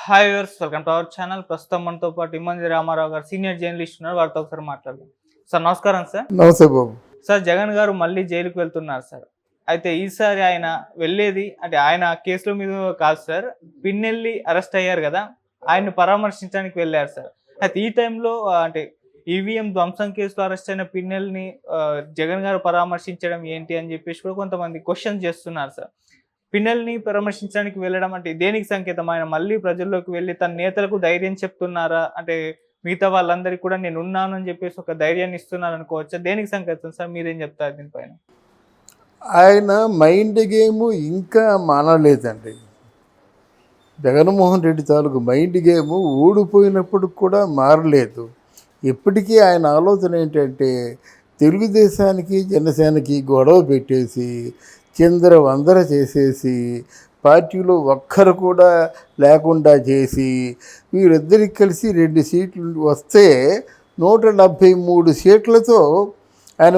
Hi viewers, welcome to our channel. ప్రస్తుతం మనతో పాటు ఇమ్మంది రామారావు గారు సీనియర్ జర్నలిస్ట్ ఉన్నారు. వారితో ఒకసారి మాట్లాడదాం. సార్ నమస్కారం సార్. నమస్తే బాబు. సార్ జగన్ గారు మళ్ళీ జైలుకి వెళ్తున్నారు సార్. అయితే ఈసారి ఆయన వెళ్ళేది అంటే ఆయన కేసుల మీద కాదు సార్, పిన్నెల్లి అరెస్ట్ అయ్యారు కదా, ఆయన్ని పరామర్శించడానికి వెళ్ళారు సార్. అయితే ఈ టైంలో అంటే ఈవీఎం ధ్వంసం కేసులో అరెస్ట్ అయిన పిన్నెల్ని జగన్ గారు పరామర్శించడం ఏంటి అని చెప్పేసి కూడా కొంతమంది క్వశ్చన్ చేస్తున్నారు సార్. పిన్నెల్ని పరామర్శించడానికి వెళ్ళడం అంటే దేనికి సంకేతం? ఆయన మళ్ళీ ప్రజల్లోకి వెళ్ళి తన నేతలకు ధైర్యం చెప్తున్నారా? అంటే మిగతా వాళ్ళందరికీ కూడా నేను ఉన్నాను అని చెప్పేసి ఒక ధైర్యాన్ని ఇస్తున్నారు అనుకోవచ్చా? దేనికి సంకేతం సార్? మీరేం చెప్తారు దీనిపైన? ఆయన మైండ్ గేమ్ ఇంకా మానలేదండి. జగన్మోహన్ రెడ్డి తాలూకు మైండ్ గేమ్ ఓడిపోయినప్పుడు కూడా మారలేదు. ఇప్పటికీ ఆయన ఆలోచన ఏంటంటే తెలుగుదేశానికి జనసేనకి గొడవ పెట్టేసి చిందరవందర చేసేసి పార్టీలో ఒక్కరు కూడా లేకుండా చేసి వీరిద్దరికి కలిసి 2 సీట్లు వస్తే 173 సీట్లతో ఆయన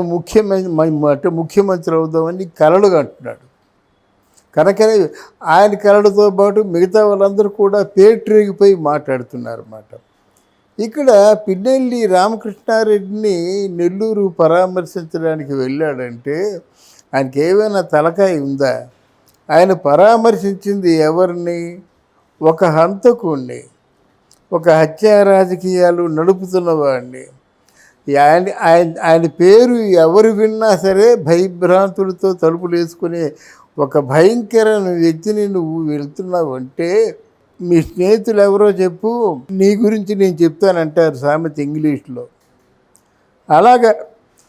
ముఖ్యమంత్రి అవుదామని కలలు కంటున్నాడు. కనుకనే ఆయన కలలతో పాటు మిగతా వాళ్ళందరూ కూడా పేట్రేగిపోయి మాట్లాడుతున్నారు అన్నమాట. ఇక్కడ పిన్నెల్లి రామకృష్ణారెడ్డిని నెల్లూరు పరామర్శించడానికి వెళ్ళాడంటే ఆయనకి ఏమైనా తలకాయ ఉందా? ఆయన పరామర్శించింది ఎవరిని? ఒక హంతకుణ్ణి, ఒక హత్యా రాజకీయాలు నడుపుతున్న వాడిని. ఆయన పేరు ఎవరు విన్నా సరే భయభ్రాంతులతో తలుపులు వేసుకునే ఒక భయంకరమైన వ్యక్తిని నువ్వు వెళ్తున్నావు అంటే మీ స్నేహితులు ఎవరో చెప్పు, నీ గురించి నేను చెప్తానంటారు సామెత ఇంగ్లీష్లో. అలాగా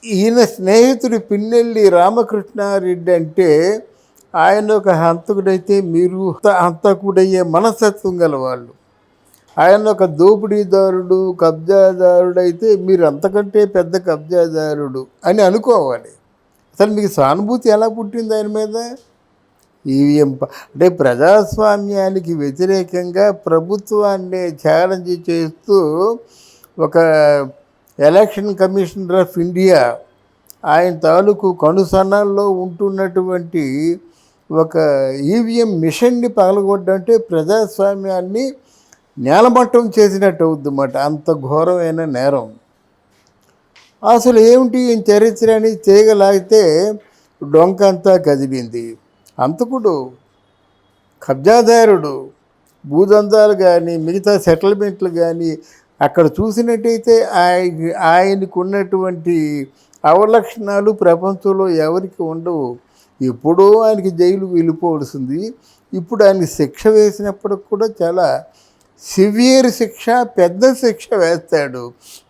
ఈయన స్నేహితుడు పిన్నెల్లి రామకృష్ణారెడ్డి అంటే ఆయన ఒక హంతకుడైతే మీరు హంతకుడయ్యే మనస్తత్వం గలవాళ్ళు. ఆయన ఒక దోపిడీదారుడు, కబ్జాదారుడు అయితే మీరు అంతకంటే పెద్ద కబ్జాదారుడు అని అనుకోవాలి. అసలు మీకు సానుభూతి ఎలా పుట్టింది ఆయన మీద? ఈవీఎం అంటే ప్రజాస్వామ్యానికి వ్యతిరేకంగా ప్రభుత్వాన్ని ఛాలెంజ్ చేస్తూ ఒక ఎలక్షన్ కమిషనర్ ఆఫ్ ఇండియా ఆయన తాలూకు కనుసన్నాల్లో ఉంటున్నటువంటి ఒక ఈవీఎం మిషన్ని పగలగొడ్డంటే ప్రజాస్వామ్యాన్ని నేలమట్టం చేసినట్టు అవుద్దన్నమాట. అంత ఘోరమైన నేరం. అసలు ఏమిటి ఈ చరిత్ర అని చేయగలిగితే డొంకంతా కదిలింది. హంతకుడు, కబ్జాదారుడు, భూదందాలు కానీ మిగతా సెటిల్మెంట్లు కానీ అక్కడ చూసినట్టయితే ఆయనకు ఉన్నటువంటి అవలక్షణాలు ప్రపంచంలో ఎవరికి ఉండవు. ఎప్పుడో ఆయనకి జైలు వెళ్ళిపోవలసింది. ఇప్పుడు ఆయనకి శిక్ష వేసినప్పటికి కూడా చాలా సివియర్ శిక్ష, పెద్ద శిక్ష వేస్తాడు.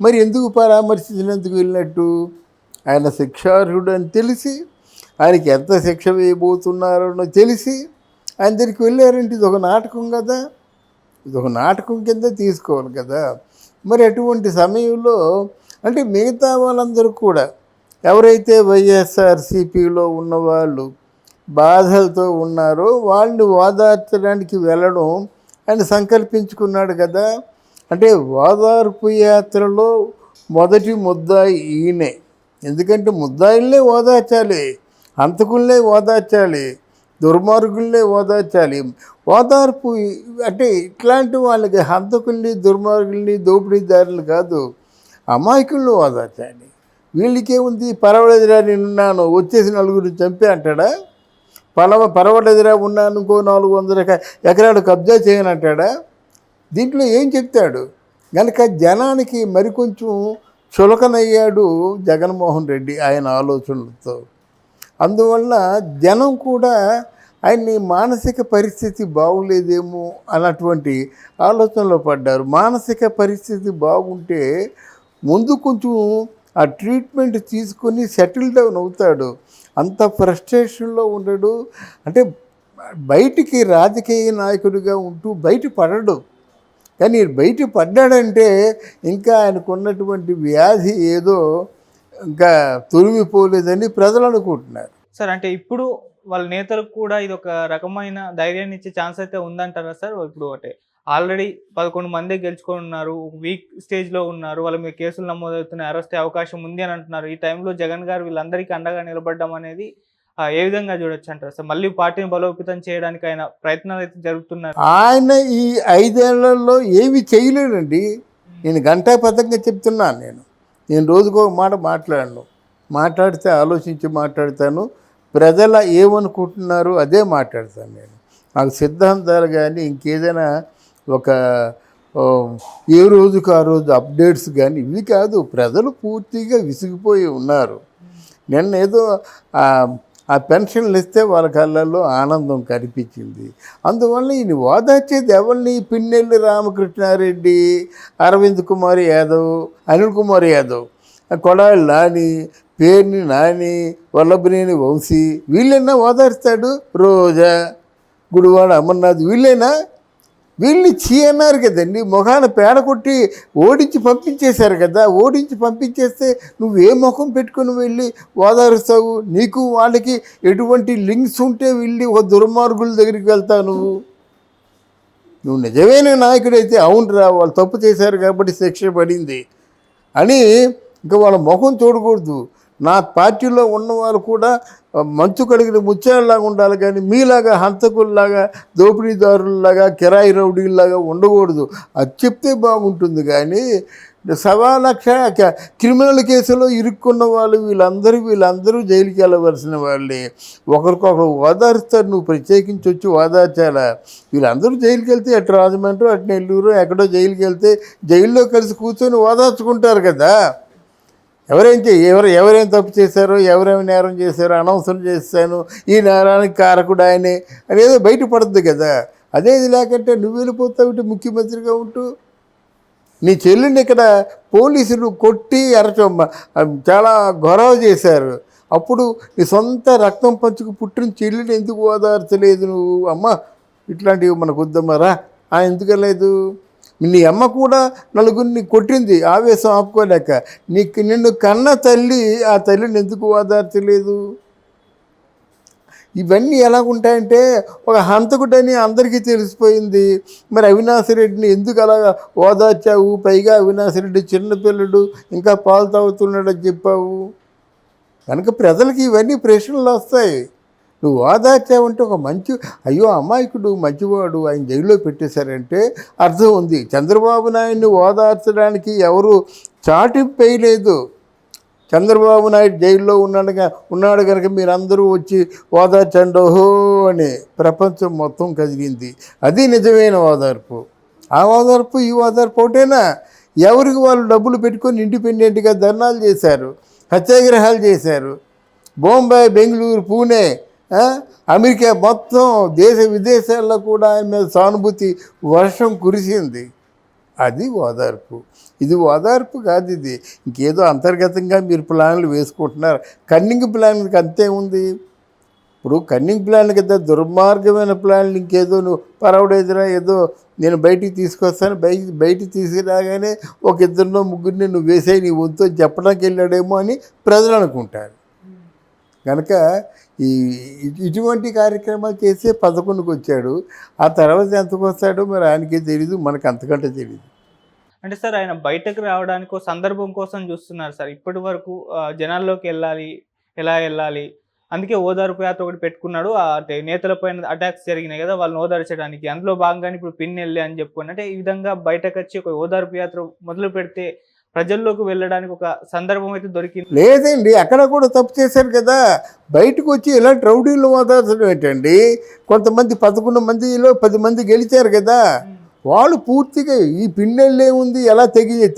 మరి ఎందుకు పరామర్శించినందుకు వెళ్ళినట్టు? ఆయన శిక్షార్హుడు అని తెలిసి ఆయనకి ఎంత శిక్ష వేయబోతున్నారో తెలిసి ఆయన దగ్గరికి వెళ్ళారంటే ఇది ఒక నాటకం కదా, ఇది ఒక నాటకం కింద తీసుకోవాలి కదా. మరి అటువంటి సమయంలో అంటే మిగతా వాళ్ళందరూ కూడా ఎవరైతే వైఎస్ఆర్సీపీలో ఉన్నవాళ్ళు బాధలతో ఉన్నారో వాళ్ళని ఓదార్చడానికి వెళ్ళడం ఆయన సంకల్పించుకున్నాడు కదా. అంటే ఓదార్పు యాత్రలో మొదటి ముద్దాయి ఈయనే. ఎందుకంటే ముద్దాయిల్నే ఓదార్చాలి, హంతకుల్నే ఓదార్చాలి, దుర్మార్గుల్నే ఓదార్చాలి. ఓదార్పు అంటే ఇట్లాంటి వాళ్ళకి హంతకుల్ని, దుర్మార్గుల్ని, దోపిడీదారులు కాదు, అమాయకులను ఓదార్చాలి. వీళ్ళకేముంది? పర్వాలేదురా నేనున్నాను, వచ్చేసి నలుగురిని చంపే అంటాడా? పర్వాలేదురా ఉన్నాను, ఇంకో 400 ఎకరాలు కబ్జా చేయనంటాడా? దీంట్లో ఏం చెప్తాడు? కనుక జనానికి మరికొంచెం చులకనయ్యాడు జగన్మోహన్ రెడ్డి ఆయన ఆలోచనలతో. అందువల్ల జనం కూడా ఆయన్ని మానసిక పరిస్థితి బాగులేదేమో అన్నటువంటి ఆలోచనలో పడ్డారు. మానసిక పరిస్థితి బాగుంటే ముందు కొంచెం ఆ ట్రీట్మెంట్ తీసుకొని సెటిల్ డౌన్ అవుతాడు. అంత ఫ్రస్ట్రేషన్లో ఉండడు. అంటే బయటికి రాజకీయ నాయకుడిగా ఉంటూ బయట పడడు. కానీ బయట పడ్డాడంటే ఇంకా ఆయనకున్నటువంటి వ్యాధి ఏదో ఇంకా తొలిగిపోలేదని ప్రజలు అనుకుంటున్నారు. సార్ అంటే ఇప్పుడు వాళ్ళ నేతలకు కూడా ఇది ఒక రకమైన ధైర్యాన్ని ఇచ్చే ఛాన్స్ అయితే ఉందంటారా సార్? ఇప్పుడు అంటే ఆల్రెడీ 11 మందే గెలుచుకొని ఉన్నారు, వీక్ స్టేజ్లో ఉన్నారు, వాళ్ళ మీద కేసులు నమోదవుతున్నాయి, అరెస్ట్ అయ్యే అవకాశం ఉంది అని అంటున్నారు. ఈ టైంలో జగన్ గారు వీళ్ళందరికీ అండగా నిలబడడం అనేది ఏ విధంగా చూడొచ్చు అంటారు సార్? మళ్ళీ పార్టీని బలోపేతం చేయడానికి ఆయన ప్రయత్నాలు అయితే జరుపుతున్నారు. ఆయన ఈ 5 ఏళ్లలో ఏమి చేయలేడండి. నేను ఘంటాపథంగా చెప్తున్నాను. నేను రోజుకో ఒక మాట మాట్లాడను. మాట్లాడితే ఆలోచించి మాట్లాడతాను. ప్రజల ఏమనుకుంటున్నారు అదే మాట్లాడతాను నేను. నాకు సిద్ధాంతాలు కానీ ఇంకేదైనా ఒక ఏ రోజుకు ఆ రోజు అప్డేట్స్ కానీ ఇవి కాదు. ప్రజలు పూర్తిగా విసిగిపోయి ఉన్నారు. నిన్న ఏదో ఆ పెన్షన్లు ఇస్తే వాళ్ళ కళ్ళల్లో ఆనందం కనిపించింది. అందువల్ల ఈయన ఓదార్చేది ఎవరిని? పిన్నెల్లి రామకృష్ణారెడ్డి, అరవింద్ కుమార్ యాదవ్, అనిల్ కుమార్ యాదవ్, కొడాలి నాని, పేర్ని నాని, వల్లభనేని వంశీ, వీళ్ళైనా ఓదార్స్తాడు? రోజా, గుడివాడ అమర్నాథ్ వీళ్ళైనా? వీళ్ళని చీ అన్నారు కదండి. మొఖాన పేడ కొట్టి ఓడించి పంపించేశారు కదా. ఓడించి పంపించేస్తే నువ్వు ఏ ముఖం పెట్టుకుని వెళ్ళి ఓదారుస్తావు? నీకు వాళ్ళకి ఎటువంటి లింక్స్ ఉంటే వెళ్ళి ఒక దుర్మార్గుల దగ్గరికి వెళ్తావు. నువ్వు నిజమైన నాయకుడైతే అవునరా వాళ్ళు తప్పు చేశారు కాబట్టి శిక్ష పడింది అని ఇంకా వాళ్ళ ముఖం చూడకూడదు. నా పార్టీలో ఉన్నవాళ్ళు కూడా మంచు కడిగిన ముత్యాలలాగా ఉండాలి, కానీ మీలాగా హంతకుల్లాగా, దోపిడీదారుల్లాగా, కిరాయి రౌడీల్లాగా ఉండకూడదు. అది చెప్తే బాగుంటుంది. కానీ 1,00,000 క్రిమినల్ కేసులో ఇరుక్కున్న వాళ్ళు వీళ్ళందరూ జైలుకి వెళ్ళవలసిన వాళ్ళే. ఒకరికొకరు ఓదారుస్తారు. నువ్వు ప్రత్యేకించి వచ్చి ఓదార్చాలా? వీళ్ళందరూ జైలుకి వెళ్తే అటు రాజమండ్రి అటు నెల్లూరు ఎక్కడో జైలుకి వెళ్తే జైల్లో కలిసి కూర్చొని ఓదార్చుకుంటారు కదా. ఎవరేం తప్పు చేశారో, ఎవరేమి నేరం చేశారో, అనవసరం చేశాను, ఈ నేరానికి కారకుడు ఆయనే అనేదో బయటపడుతుంది కదా. అదేది లేకంటే నువ్వు వెళ్ళిపోతావు ముఖ్యమంత్రిగా ఉంటూ. నీ చెల్లిని ఇక్కడ పోలీసులు కొట్టి చాలా గొడవ చేశారు. అప్పుడు నీ సొంత రక్తం పంచుకు పుట్టిన చెల్లిని ఎందుకు ఓదార్చలేదు నువ్వు? అమ్మ ఇట్లాంటివి మనకు వద్దమ్మరా ఎందుకు లేదు? నీ అమ్మ కూడా నలుగురిని కొట్టింది ఆవేశం ఆపుకోలేక. నిన్ను కన్న తల్లి ఆ తల్లిని ఎందుకు ఓదార్చలేదు? ఇవన్నీ ఎలాగుంటాయంటే ఒక హంతకుడని అందరికీ తెలిసిపోయింది. మరి అవినాష్ రెడ్డిని ఎందుకు అలా ఓదార్చావు? పైగా అవినాష్ రెడ్డి చిన్నపిల్లడు, ఇంకా పాలు తాగుతున్నాడని చెప్పావు. కనుక ప్రజలకి ఇవన్నీ ప్రశ్నలు వస్తాయి. నువ్వు ఓదార్చావంటే ఒక అయ్యో అమాయకుడు మంచివాడు ఆయన జైల్లో పెట్టేశారంటే అర్థం ఉంది. చంద్రబాబు నాయుడిని ఓదార్చడానికి ఎవరు చాటింపు వేయలేదు. చంద్రబాబు నాయుడు జైల్లో ఉన్నాడు కనుక మీరందరూ వచ్చి ఓదార్చండి ఓహో అని ప్రపంచం మొత్తం కదిలింది. అది నిజమైన ఓదార్పు. ఆ ఓదార్పు ఈ ఓదార్పు ఒకటేనా? ఎవరికి వాళ్ళు డబ్బులు పెట్టుకొని ఇండిపెండెంట్గా ధర్నాలు చేశారు, సత్యాగ్రహాలు చేశారు. బొంబాయి, బెంగళూరు, పూణే, అమెరికా మొత్తం దేశ విదేశాల్లో కూడా ఆయన మీద సానుభూతి వర్షం కురిసింది. అది ఓదార్పు. ఇది ఓదార్పు కాదు. ఇది ఇంకేదో అంతర్గతంగా మీరు ప్లాన్లు వేసుకుంటున్నారు. కన్నింగ్ ప్లాన్కి అంతే ఉంది. ఇప్పుడు కన్నింగ్ ప్లాన్ కదా దుర్మార్గమైన ప్లాన్లు. ఇంకేదో నువ్వు పరవడేదిరా ఏదో నేను బయటికి తీసుకొస్తాను, బయటికి తీసుకురాగానే ఒక ఇద్దరినో ముగ్గురిని నువ్వు వేసేయి నీ వద్దు చెప్పడానికి వెళ్ళాడేమో అని ప్రజలు అనుకుంటారు. కనుక ఇటువంటి కార్యక్రమాలు చేసే 11కి వచ్చాడు. ఆ తర్వాత ఎంతకు వస్తాడో మరి ఆయనకే తెలీదు, మనకు అంతకంటే తెలీదు. అంటే సార్ ఆయన బయటకు రావడానికి ఒక సందర్భం కోసం చూస్తున్నారు సార్. ఇప్పటి వరకు జనాల్లోకి ఎలా వెళ్ళాలి, అందుకే ఓదార్పు యాత్ర ఒకటి పెట్టుకున్నాడు. అంటే నేతలపైన అటాక్స్ జరిగినాయి కదా, వాళ్ళని ఓదార్చడానికి. అందులో భాగంగానే ఇప్పుడు పిన్నెల్లి అని చెప్పుకోండి. అంటే ఈ విధంగా బయటకు వచ్చి ఒక ఓదార్పు యాత్ర మొదలు పెడితే ప్రజల్లోకి వెళ్ళడానికి ఒక సందర్భం అయితే దొరికింది. లేదండి, అక్కడ కూడా తప్పు చేశారు కదా. బయటకు వచ్చి ఇలాంటి రౌడీలు ఓదార్చడం ఏంటండి? కొంతమంది 11 మందిలో 10 మంది గెలిచారు కదా. వాళ్ళు పూర్తిగా ఈ పిన్నెళ్ళే ఉంది ఎలా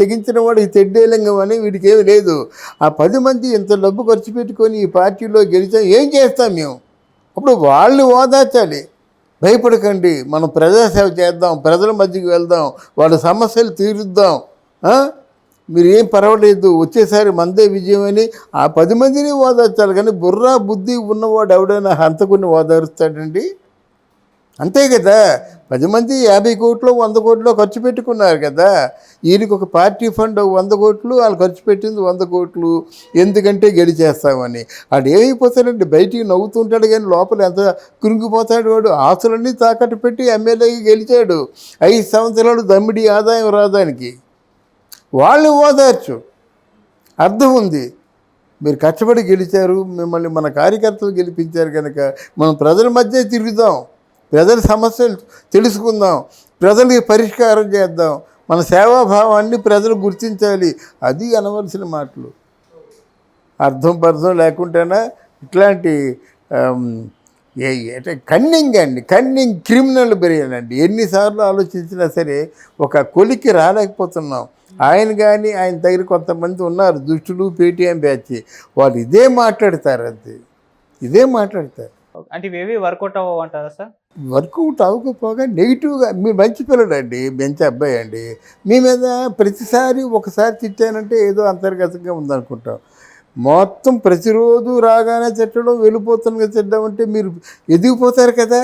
తెగించిన వాడికి తెడ్డేలింగం అని వీడికి ఏమి లేదు. ఆ 10 మంది ఇంత డబ్బు ఖర్చు పెట్టుకొని ఈ పార్టీలో గెలిచాం, ఏం చేస్తాం మేము? అప్పుడు వాళ్ళు ఓదార్చాలి. భయపడకండి, మనం ప్రజాసేవ చేద్దాం, ప్రజల మధ్యకి వెళ్దాం, వాళ్ళ సమస్యలు తీరుద్దాం, మీరు ఏం పర్వాలేదు, వచ్చేసారి మందే విజయం అని ఆ 10 మందిని ఓదార్చాలి. కానీ బుర్రా బుద్ధి ఉన్నవాడు ఎవడైనా హంతకుని ఓదారుస్తాడండి? అంతే కదా. 10 మంది 50 కోట్లు 100 కోట్లు ఖర్చు పెట్టుకున్నారు కదా. ఈయనకి ఒక పార్టీ ఫండ్ 100 కోట్లు, వాళ్ళు ఖర్చు పెట్టింది 100 కోట్లు, ఎందుకంటే గెలిచేస్తామని. వాడు ఏమైపోతాడండి? బయటికి నవ్వుతుంటాడు కానీ లోపల ఎంత కృంగిపోతాడు వాడు. ఆస్తులన్నీ తాకట్టు పెట్టి ఎమ్మెల్యేకి గెలిచాడు. 5 సంవత్సరాలు దమ్మిడి ఆదాయం రాదానికి. వాళ్ళు ఓదార్చు, అర్థం ఉంది. మీరు కష్టపడి గెలిచారు, మిమ్మల్ని మన కార్యకర్తలు గెలిపించారు కనుక మనం ప్రజల మధ్య తిరుగుదాం, ప్రజల సమస్యలు తెలుసుకుందాం, ప్రజలకి పరిష్కారం చేద్దాం, మన సేవాభావాన్ని ప్రజలు గుర్తించాలి. అది అనవలసిన మాటలు. అర్థం పర్థం లేకుండానే ఇట్లాంటి అంటే కన్నింగ్ అండి, కన్నింగ్ క్రిమినల్ బ్రెయిన్ అండి. ఎన్నిసార్లు ఆలోచించినా సరే ఒక కొలికి రాలేకపోతున్నాం. ఆయన కానీ ఆయన దగ్గర కొంతమంది ఉన్నారు దుష్టులు, పేటీఎం బ్యాచ్, వాళ్ళు ఇదే మాట్లాడతారు, అంతే ఇదే మాట్లాడతారు. అంటే ఇవేవి వర్కౌట్ అవ్వమంటారా సార్? వర్కౌట్ అవ్వకపోగా నెగిటివ్గా, మీరు మంచి పిల్లడండి, మంచి అబ్బాయి అండి, మీ మీద ప్రతిసారి ఒకసారి తిట్టానంటే ఏదో అంతర్గతంగా ఉందనుకుంటాం. మొత్తం ప్రతిరోజు రాగానే తిట్టడం, వెళ్ళిపోతున్న తిట్టడం అంటే మీరు ఎదిగిపోతారు కదా.